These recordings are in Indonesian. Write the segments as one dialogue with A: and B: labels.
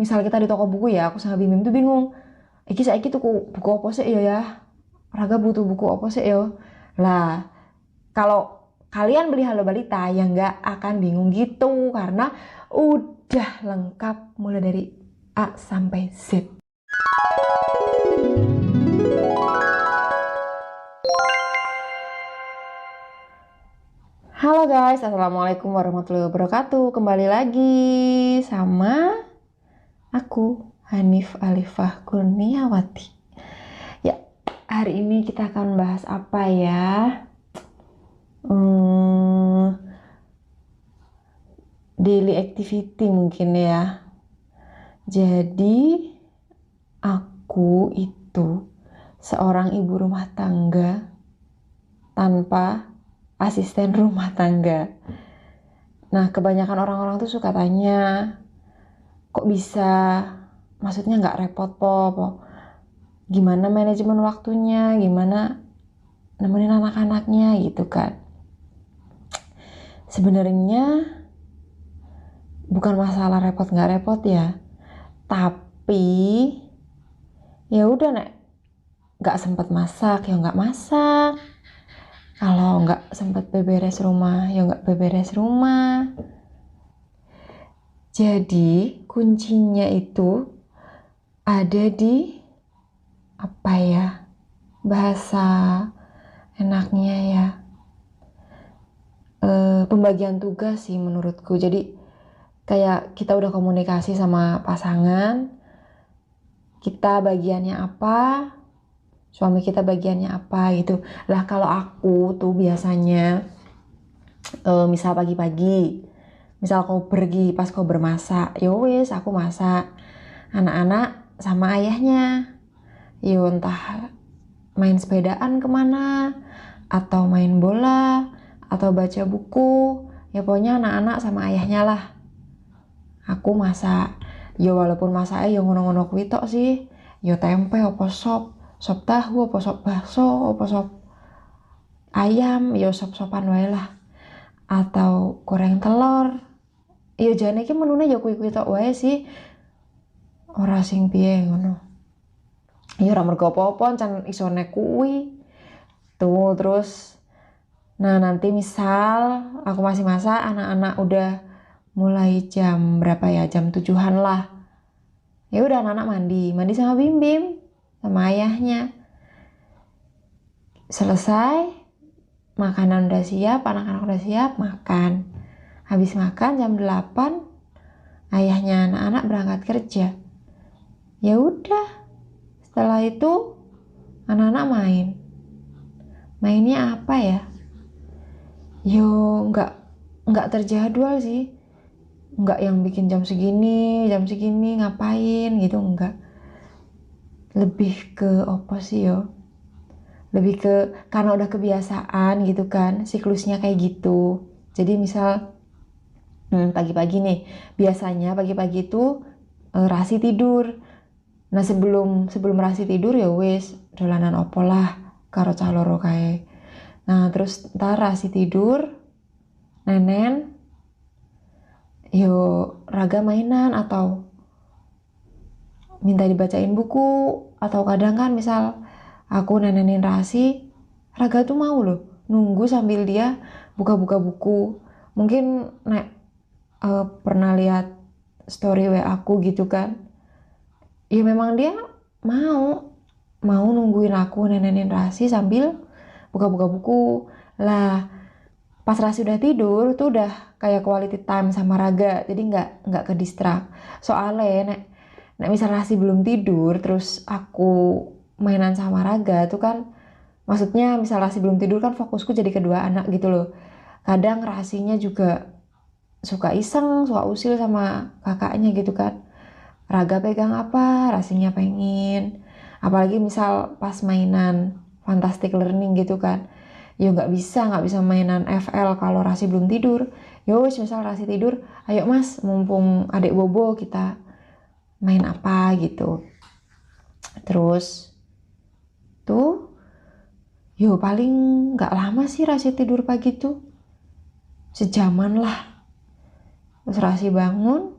A: misal kita di toko buku ya, aku sama Bim Bim tuh bingung. Iki saiki tuku buku apa sih ya? Raga butuh buku apa sih ya? Lah, kalau kalian beli Halo Balita ya nggak akan bingung gitu karena udah lengkap mulai dari A sampai Z. Halo guys, assalamualaikum warahmatullahi wabarakatuh. Kembali lagi sama aku Hanif Alifah Kurniawati. Ya, hari ini kita akan bahas apa ya? Daily activity mungkin ya. Jadi aku itu seorang ibu rumah tangga tanpa asisten rumah tangga. Nah, kebanyakan orang-orang tuh suka tanya, kok bisa? Maksudnya nggak repot po? Gimana manajemen waktunya? Gimana nemenin anak-anaknya gitu kan? Sebenarnya bukan masalah repot nggak repot ya, tapi ya udah nek nggak sempat masak ya nggak masak, kalau nggak sempat beberes rumah ya nggak beberes rumah. Jadi kuncinya itu ada di apa ya, bahasa enaknya ya, pembagian tugas sih menurutku. Jadi kayak kita udah komunikasi sama pasangan, kita bagiannya apa, suami kita bagiannya apa gitu. Lah kalau aku tuh biasanya misal pagi-pagi, misal kau pergi pas kau bermasak, ya wis aku masak, anak-anak sama ayahnya yo entah main sepedaan kemana, atau main bola, atau baca buku, ya pokoknya anak-anak sama ayahnya lah. Aku masak, yo walaupun masaknya yo ngono-ngono kuwi tok sih, yo tempe apa sop tahu apa sop bakso apa sop ayam, yo sop-sopan wae lah, atau goreng telur. Yo jane iki menune yo kuwi-kuwi tok wae sih, ora sing piye ngono. Ya ora mergo apa-apa, can isone kuwi. Tuh, terus nah nanti misal aku masih masak, anak-anak udah mulai jam berapa ya? Jam 7-an lah. Ya udah anak-anak mandi sama Bim Bim sama ayahnya. Selesai, makanan udah siap, anak-anak udah siap, makan. Habis makan jam 8, ayahnya anak-anak berangkat kerja. Ya udah, setelah itu anak-anak main. Mainnya apa ya? Yo nggak terjadwal sih, nggak yang bikin jam segini ngapain gitu, nggak. Lebih ke apa sih yo? Lebih ke karena udah kebiasaan gitu kan, siklusnya kayak gitu. Jadi misal pagi-pagi nih, biasanya pagi-pagi itu Rasi tidur. Nah sebelum Rasi tidur ya wis dolanan opo lah karo cah loro kae. Nah terus ntar Rasi tidur, nenen yo raga mainan atau minta dibacain buku, atau kadang kan misal aku nenenin Rasi, raga tuh mau loh nunggu sambil dia buka-buka buku. Mungkin pernah lihat story WA aku gitu kan, ya memang dia mau nungguin aku nenenin Rasi sambil buka-buka buku. Lah pas Rasi udah tidur tuh udah kayak quality time sama Raga, jadi nggak ke distract. Soalnya nek misal Rasi belum tidur terus aku mainan sama Raga tuh kan, maksudnya misal Rasi belum tidur kan fokusku jadi kedua anak gitu loh. Kadang Rasinya juga suka iseng, suka usil sama kakaknya gitu kan. Raga pegang apa, Rasinya pengen. Apalagi misal pas mainan Fantastic Learning gitu kan, ya nggak bisa mainan FL kalau Rasi belum tidur. Yowis misal Rasi tidur, ayo mas mumpung adik bobo kita main apa gitu. Terus tuh yo paling nggak lama sih Rasi tidur pagi tuh, sejaman lah. Terus Rasi bangun,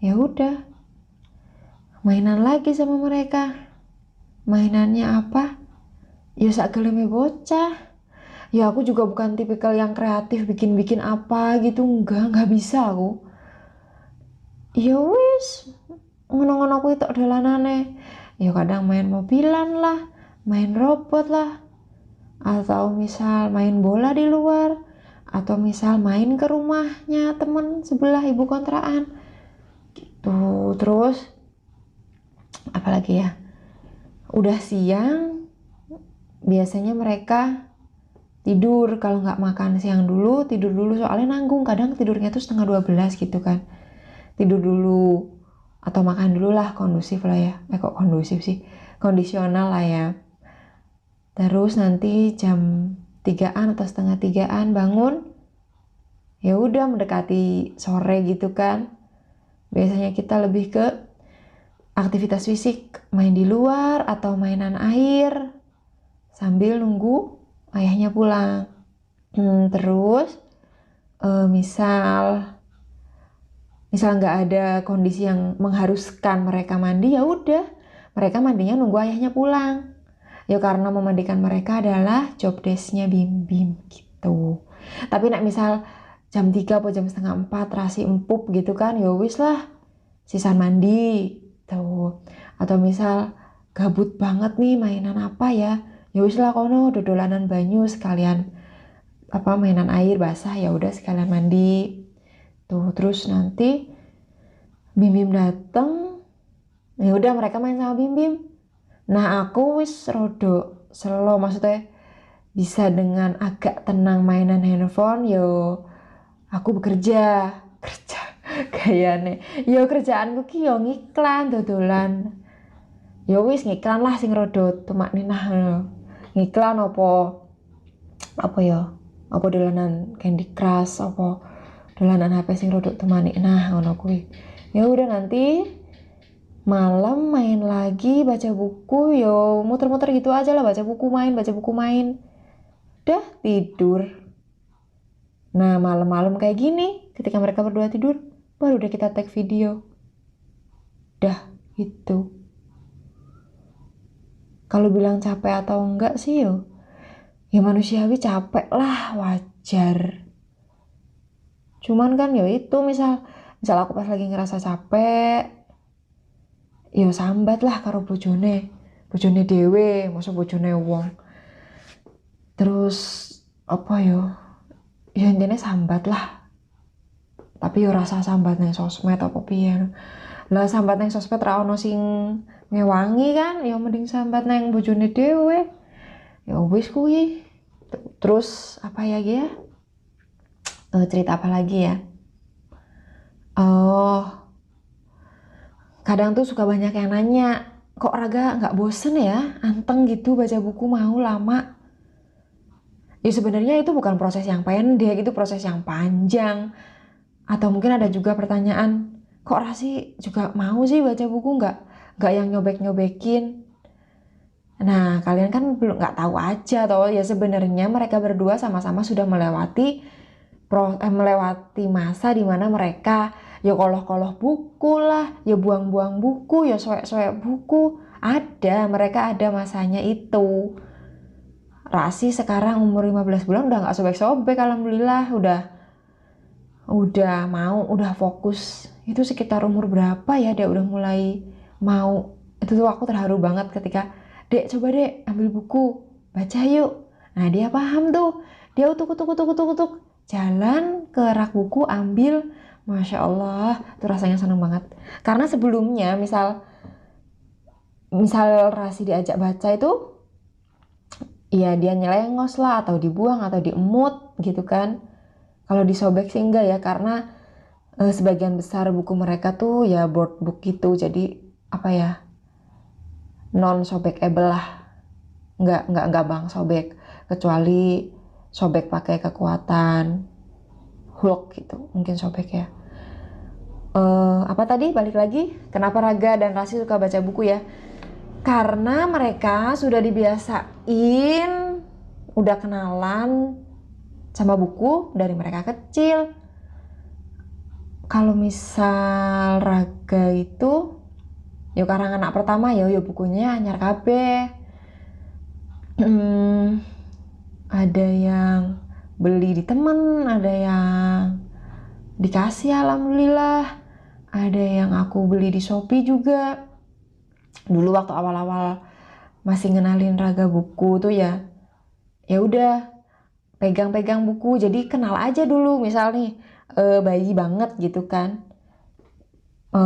A: ya udah mainan lagi sama mereka. Mainannya apa? Ya sageleme bocah. Ya aku juga bukan tipikal yang kreatif bikin-bikin apa gitu, nggak bisa aku. Ya wis, ngono-ngono aku itu dolanane. Ya kadang main mobilan lah, main robot lah, atau misal main bola di luar, atau misal main ke rumahnya temen sebelah ibu kontrakan gitu. Terus apalagi ya, udah siang biasanya mereka tidur. Kalau nggak makan siang dulu, tidur dulu, soalnya nanggung. Kadang tidurnya tuh 11:30 gitu kan, tidur dulu atau makan dulu lah, kondusif lah ya. Kok kondusif sih, kondisional lah ya. Terus nanti jam 3-an atau setengah 3-an bangun. Ya udah mendekati sore gitu kan, biasanya kita lebih ke aktivitas fisik, main di luar atau mainan air sambil nunggu ayahnya pulang. Terus misal nggak ada kondisi yang mengharuskan mereka mandi, ya udah mereka mandinya nunggu ayahnya pulang. Ya karena memandikan mereka adalah job desknya Bim Bim gitu. Tapi nak misal jam 3 atau jam setengah 4 rasi empuk gitu kan, ya wis lah sisan mandi tuh. Atau misal gabut banget nih mainan apa ya, ya wis lah kono dodolanan banyu sekalian apa mainan air basah, ya udah sekalian mandi tuh. Terus nanti Bim Bim dateng, ya udah mereka main sama Bim Bim. Nah aku wis rodo slow, maksudnya bisa dengan agak tenang mainan handphone. Yo aku bekerja kerja gayane. Yo kerjaanku ki yo ngiklan dodolan. Yo wis ngiklan lah sing rodo tumak ninah. Ngiklan apa yo? Apa dolanan Candy Crush, apa dolanan HP sing rodo temani. Nah ngono kuwi. Ya udah nanti malam main lagi, baca buku, yo muter-muter gitu aja lah, baca buku main, udah tidur. Nah malam-malam kayak gini ketika mereka berdua tidur, baru deh kita tag video. Dah gitu. Kalau bilang capek atau enggak sih yo, ya manusiawi capek lah, wajar. Cuman kan yo itu misal aku pas lagi ngerasa capek, yo sambat lah karo bojone dewe, masa bojone wong. Terus apa yo, ya intinya sambat lah. Tapi yo rasa sambat nang sosmed apa piye lah. Sambat nang sosmed ra ono sing ngewangi kan, ya mending sambat nang bojone dhewe. Ya wis kuwi. Terus apa ya ya, cerita apa lagi ya, kadang tuh suka banyak yang nanya, kok Raga nggak bosen ya anteng gitu baca buku mau lama. Ya sebenarnya itu bukan proses yang pendek, itu proses yang panjang. Atau mungkin ada juga pertanyaan, kok Rasi juga mau sih baca buku, nggak yang nyobek-nyobekin. Nah kalian kan belum nggak tahu aja toh, ya sebenarnya mereka berdua sama-sama sudah melewati masa dimana mereka ya koloh-koloh buku lah, ya buang-buang buku, ya soek-soek buku. Mereka ada masanya itu. Rasi sekarang umur 15 bulan udah nggak sobek-sobek, alhamdulillah. Udah fokus. Itu sekitar umur berapa ya dia udah mulai mau. Itu tuh aku terharu banget ketika, Dek coba dek ambil buku, baca yuk. Nah dia paham tuh, dia utuk jalan ke rak buku ambil. Masya Allah, tuh rasanya seneng banget. Karena sebelumnya misal Rasi diajak baca itu, ya dia nyelengos lah, atau dibuang atau diemut gitu kan. Kalau disobek sih enggak ya, karena sebagian besar buku mereka tuh ya board book gitu, jadi apa ya, non sobekable lah, nggak bang sobek, kecuali sobek pakai kekuatan Hulk gitu, mungkin sobek ya. Apa tadi, balik lagi, kenapa Raga dan Rasi suka baca buku ya? Karena mereka sudah dibiasain, udah kenalan sama buku dari mereka kecil. Kalau misal Raga itu Yo karang anak pertama yo bukunya anyar kabeh. Ada yang beli di temen, ada yang dikasih alhamdulillah, ada yang aku beli di Shopee juga. Dulu waktu awal-awal masih ngenalin Raga buku tuh ya udah pegang-pegang buku, jadi kenal aja dulu. Misal nih bayi banget gitu kan,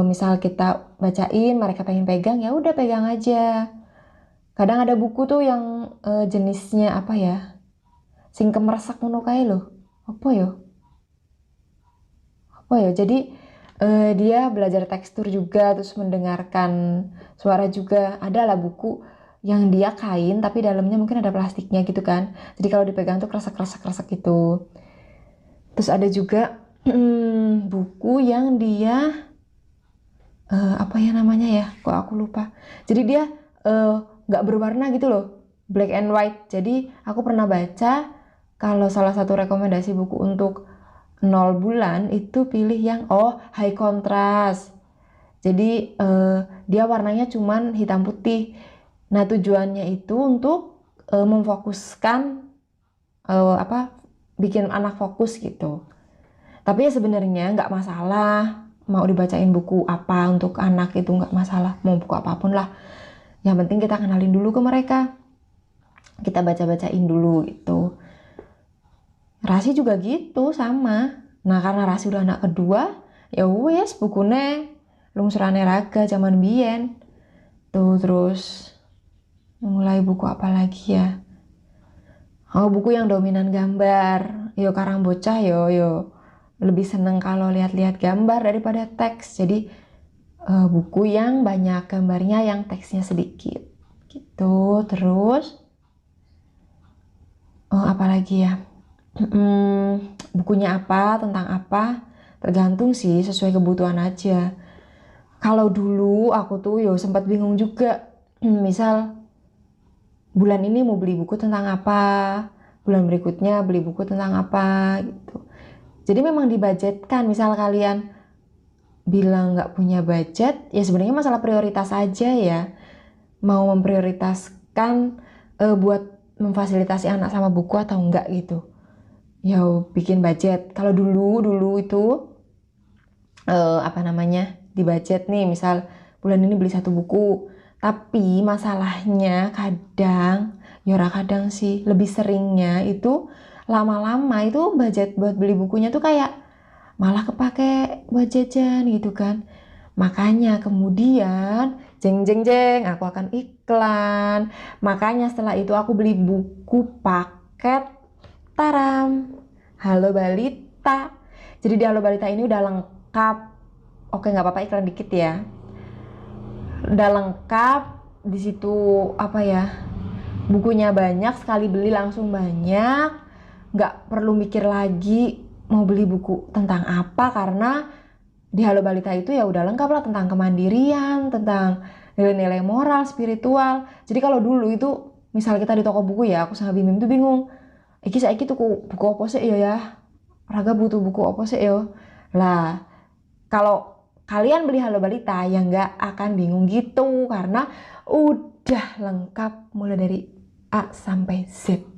A: misal kita bacain mereka pengen pegang, ya udah pegang aja. Kadang ada buku tuh yang jenisnya apa ya, sing kemeresak ngono kae lho. Apa ya jadi dia belajar tekstur juga, terus mendengarkan suara juga. Ada lah buku yang dia kain tapi dalamnya mungkin ada plastiknya gitu kan, jadi kalau dipegang tuh kresek gitu. Terus ada juga buku yang dia apa ya namanya ya, kok aku lupa. Jadi dia nggak berwarna gitu loh, black and white. Jadi aku pernah baca kalau salah satu rekomendasi buku untuk 0 bulan itu pilih yang high contrast. Jadi dia warnanya cuman hitam putih. Nah tujuannya itu untuk memfokuskan bikin anak fokus gitu. Tapi ya sebenarnya nggak masalah mau dibacain buku apa untuk anak, itu nggak masalah, mau buku apapun lah. Yang penting kita kenalin dulu ke mereka, kita baca-bacain dulu gitu. Rasi juga gitu sama. Nah karena Rasi udah anak kedua, ya wes bukune lungsurane Raga zaman biyen tuh. Terus mulai buku apa lagi ya, buku yang dominan gambar. Yo karang bocah yo lebih seneng kalau lihat-lihat gambar daripada teks. Jadi buku yang banyak gambarnya, yang teksnya sedikit gitu. Terus apa lagi ya, bukunya apa, tentang apa, tergantung sih, sesuai kebutuhan aja. Kalau dulu aku tuh sempat bingung juga. Misal bulan ini mau beli buku tentang apa, bulan berikutnya beli buku tentang apa gitu. Jadi memang dibudgetkan. Misal kalian bilang nggak punya budget, ya sebenarnya masalah prioritas aja ya. Mau memprioritaskan buat memfasilitasi anak sama buku atau enggak gitu. Ya bikin budget. Kalau dulu itu di budget nih, misal bulan ini beli 1 buku. Tapi masalahnya kadang sih, lebih seringnya itu lama-lama itu budget buat beli bukunya tuh kayak malah kepake buat jajan gitu kan. Makanya kemudian jeng jeng jeng aku akan iklan. Makanya setelah itu aku beli buku paket taram, Halo Balita. Jadi di Halo Balita ini udah lengkap. Oke, nggak apa-apa iklan dikit ya. Udah lengkap di situ bukunya banyak, sekali beli langsung banyak. Nggak perlu mikir lagi mau beli buku tentang apa, karena di Halo Balita itu ya udah lengkap lah, tentang kemandirian, tentang nilai-nilai moral, spiritual. Jadi kalau dulu itu misal kita di toko buku ya, aku sama Bimim tuh bingung. Iki saiki tuku buku apa sih ya? Raga butuh buku apa sih ya? Lah, kalau kalian beli Halo Balita ya nggak akan bingung gitu, karena udah lengkap mulai dari A sampai Z.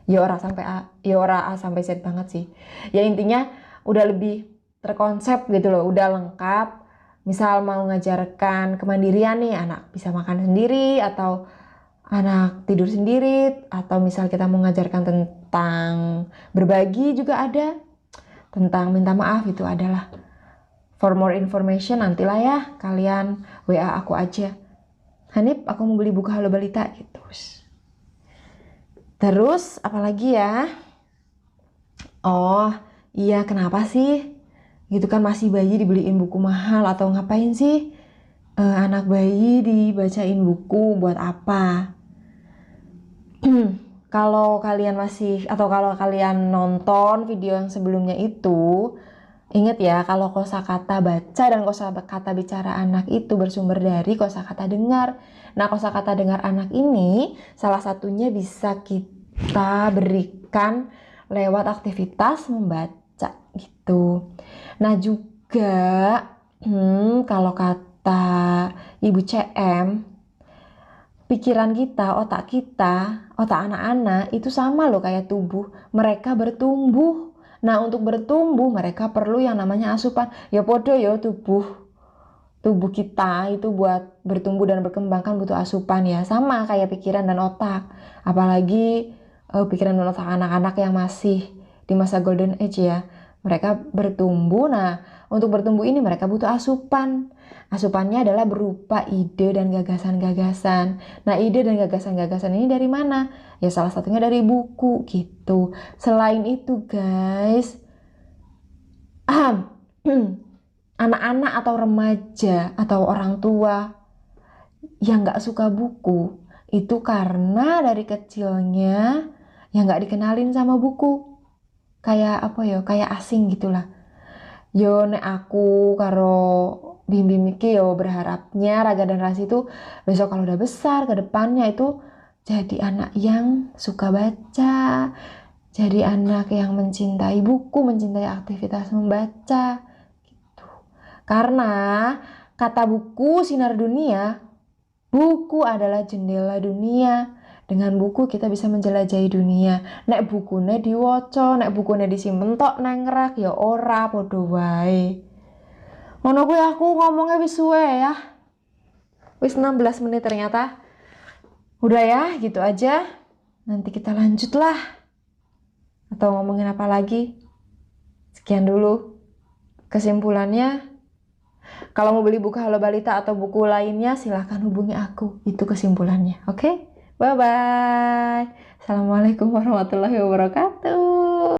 A: Ya ora sampai A, ya ora A sampai Z banget sih. Ya intinya udah lebih terkonsep gitu loh, udah lengkap. Misal mau ngajarkan kemandirian nih, anak bisa makan sendiri atau anak tidur sendiri, atau misal kita mau ngajarkan tentang berbagi juga ada, tentang minta maaf itu adalah. For more information nantilah ya, kalian WA aku aja, Hanif aku mau beli buku Halo Balita gitu. Terus apalagi ya, iya kenapa sih gitu kan, masih bayi dibeliin buku mahal, atau ngapain sih anak bayi dibacain buku buat apa? Kalau kalian kalau kalian nonton video yang sebelumnya itu, ingat ya kalau kosakata baca dan kosakata bicara anak itu bersumber dari kosakata dengar. Nah, kosakata dengar anak ini salah satunya bisa kita berikan lewat aktivitas membaca gitu. Nah juga kalau kata ibu CM, pikiran kita, otak anak-anak itu sama loh kayak tubuh. Mereka bertumbuh. Nah, untuk bertumbuh mereka perlu yang namanya asupan. Ya podo ya tubuh kita itu buat bertumbuh dan berkembang kan butuh asupan ya. Sama kayak pikiran dan otak. Apalagi pikiran dan otak anak-anak yang masih di masa golden age ya. Mereka bertumbuh. Nah, untuk bertumbuh ini mereka butuh asupan. Asupannya adalah berupa ide dan gagasan-gagasan. Nah, ide dan gagasan-gagasan ini dari mana? Ya salah satunya dari buku gitu. Selain itu guys, anak-anak atau remaja atau orang tua yang gak suka buku itu karena dari kecilnya yang gak dikenalin sama buku. Kayak apa ya, kayak asing gitulah. Yo nek aku karo Bim-Bim iki yo berharapnya Raga dan Rasi itu besok kalau udah besar ke depannya itu jadi anak yang suka baca, jadi anak yang mencintai buku, mencintai aktivitas membaca gitu. Karena kata buku sinar dunia, buku adalah jendela dunia. Dengan buku kita bisa menjelajahi dunia. Nek bukune diwaca, nek bukune disimpen tok nang rak ya ora padha wae. Ngono kuwi aku ngomongnya wis suwe ya. Wis 16 menit ternyata. Udah ya, gitu aja. Nanti kita lanjut lah. Atau ngomongin apa lagi? Sekian dulu. Kesimpulannya, kalau mau beli buku Halo Balita atau buku lainnya silahkan hubungi aku. Itu kesimpulannya. Oke? Bye-bye. Assalamualaikum warahmatullahi wabarakatuh.